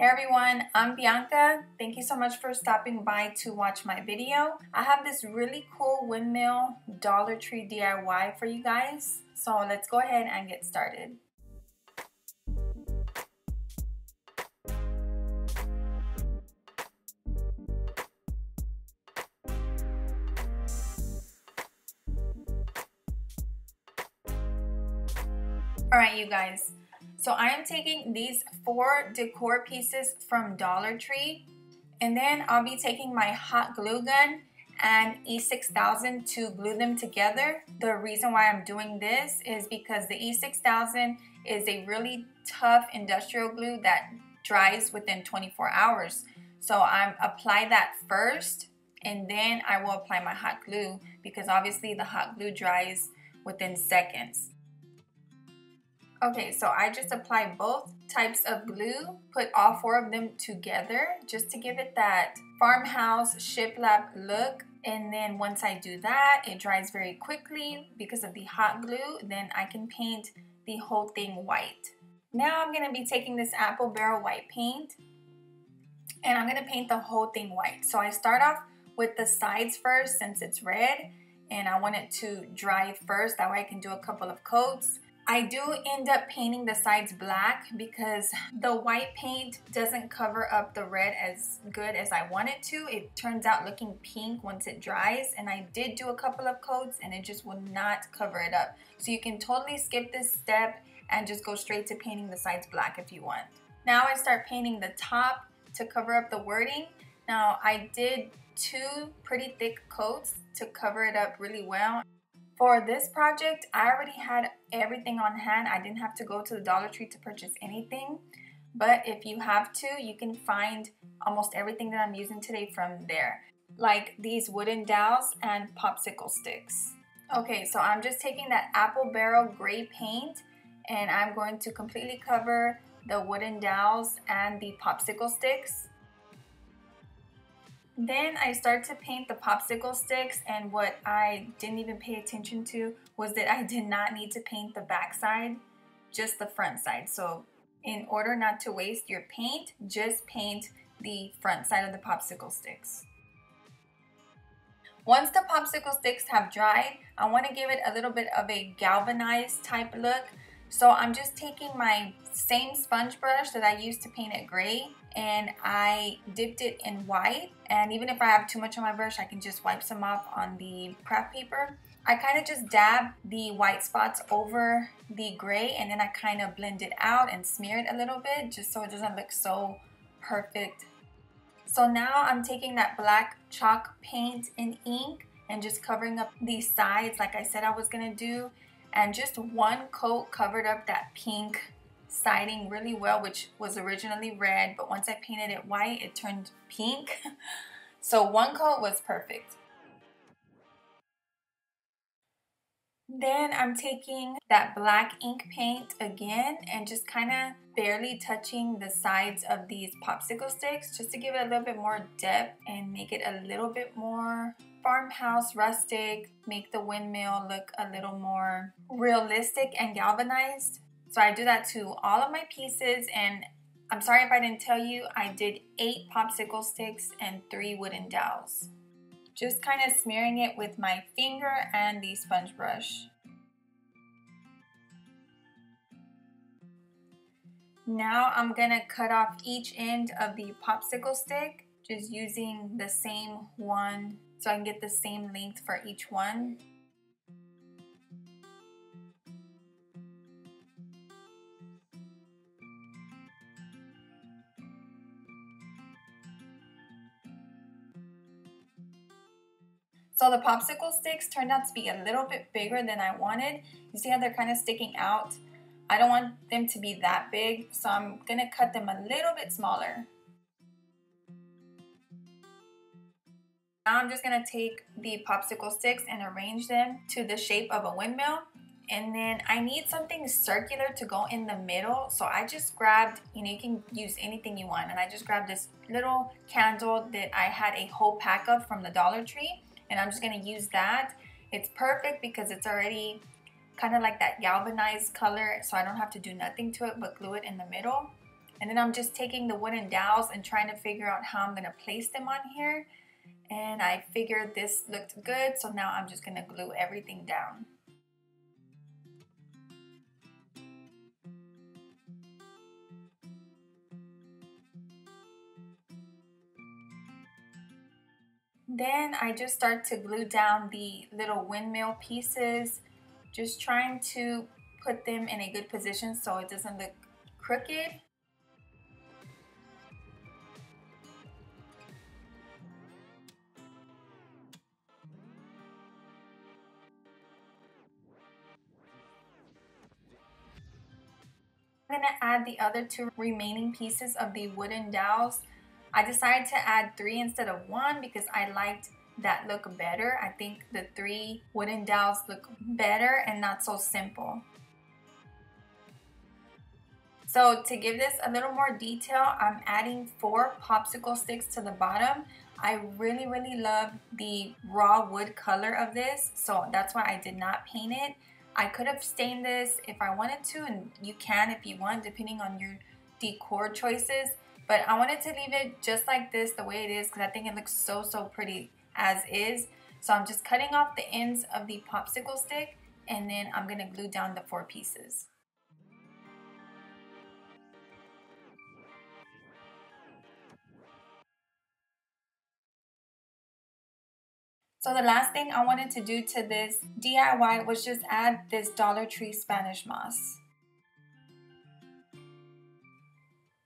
Hey everyone, I'm Bianca. Thank you so much for stopping by to watch my video. I have this really cool windmill Dollar Tree DIY for you guys. So let's go ahead and get started. Alright you guys, so I am taking these 4 decor pieces from Dollar Tree, and then I'll be taking my hot glue gun and E6000 to glue them together. The reason why I'm doing this is because the E6000 is a really tough industrial glue that dries within 24 hours. So I'm apply that first and then I will apply my hot glue, because obviously the hot glue dries within seconds. Okay, so I just apply both types of glue, put all 4 of them together just to give it that farmhouse shiplap look. And then once I do that, it dries very quickly because of the hot glue. Then I can paint the whole thing white. Now I'm gonna be taking this apple barrel white paint and I'm gonna paint the whole thing white. So I start off with the sides first since it's red and I want it to dry first. That way I can do a couple of coats. I do end up painting the sides black because the white paint doesn't cover up the red as good as I want it to. It turns out looking pink once it dries, and I did do a couple of coats and it just will not cover it up. So you can totally skip this step and just go straight to painting the sides black if you want. Now I start painting the top to cover up the wording. Now I did 2 pretty thick coats to cover it up really well. For this project, I already had everything on hand. I didn't have to go to the Dollar Tree to purchase anything. But if you have to, you can find almost everything that I'm using today from there. Like these wooden dowels and popsicle sticks. Okay, so I'm just taking that apple barrel gray paint and I'm going to completely cover the wooden dowels and the popsicle sticks. Then I start to paint the popsicle sticks, and what I didn't even pay attention to was that I did not need to paint the back side, just the front side. So in order not to waste your paint, just paint the front side of the popsicle sticks. Once the popsicle sticks have dried, I want to give it a little bit of a galvanized type look. So I'm just taking my same sponge brush that I used to paint it gray and I dipped it in white. And even if I have too much on my brush, I can just wipe some off on the craft paper. I kind of just dab the white spots over the gray and then I kind of blend it out and smear it a little bit just so it doesn't look so perfect. So now I'm taking that black chalk paint and ink and just covering up the sides like I said I was gonna do. And just 1 coat covered up that pink siding really well, which was originally red, but once I painted it white, it turned pink. So 1 coat was perfect. Then I'm taking that black ink paint again and just kind of barely touching the sides of these popsicle sticks just to give it a little bit more depth and make it a little bit more farmhouse rustic, make the windmill look a little more realistic and galvanized. So I do that to all of my pieces, and I'm sorry if I didn't tell you, I did 8 popsicle sticks and 3 wooden dowels. Just kind of smearing it with my finger and the sponge brush. Now I'm gonna cut off each end of the popsicle stick, just using the same one so I can get the same length for each one. So the popsicle sticks turned out to be a little bit bigger than I wanted. You see how they're kind of sticking out? I don't want them to be that big, so I'm gonna cut them a little bit smaller. Now I'm just gonna take the popsicle sticks and arrange them to the shape of a windmill. And then I need something circular to go in the middle. So I just grabbed, you can use anything you want. And I just grabbed this little candle that I had a whole pack of from the Dollar Tree. And I'm just gonna use that. It's perfect because it's already kind of like that galvanized color, so I don't have to do nothing to it but glue it in the middle. And then I'm just taking the wooden dowels and trying to figure out how I'm gonna place them on here. And I figured this looked good, so now I'm just gonna glue everything down. Then I just start to glue down the little windmill pieces, just trying to put them in a good position so it doesn't look crooked. I'm gonna add the other two remaining pieces of the wooden dowels. I decided to add 3 instead of 1 because I liked that look better. I think the 3 wooden dowels look better and not so simple. So to give this a little more detail, I'm adding 4 popsicle sticks to the bottom. I really love the raw wood color of this, so that's why I did not paint it. I could have stained this if I wanted to, and you can if you want, depending on your decor choices. But I wanted to leave it just like this, the way it is, because I think it looks so pretty as is. So I'm just cutting off the ends of the popsicle stick, and then I'm gonna glue down the 4 pieces. So the last thing I wanted to do to this DIY was just add this Dollar Tree Spanish moss.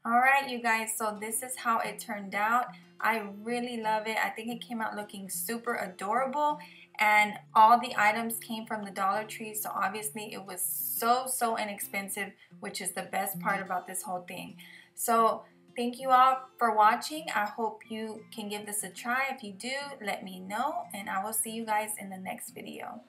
Alright you guys, so this is how it turned out. I really love it. I think it came out looking super adorable, and all the items came from the Dollar Tree, so obviously it was so inexpensive, which is the best part about this whole thing. So thank you all for watching. I hope you can give this a try. If you do, let me know, and I will see you guys in the next video.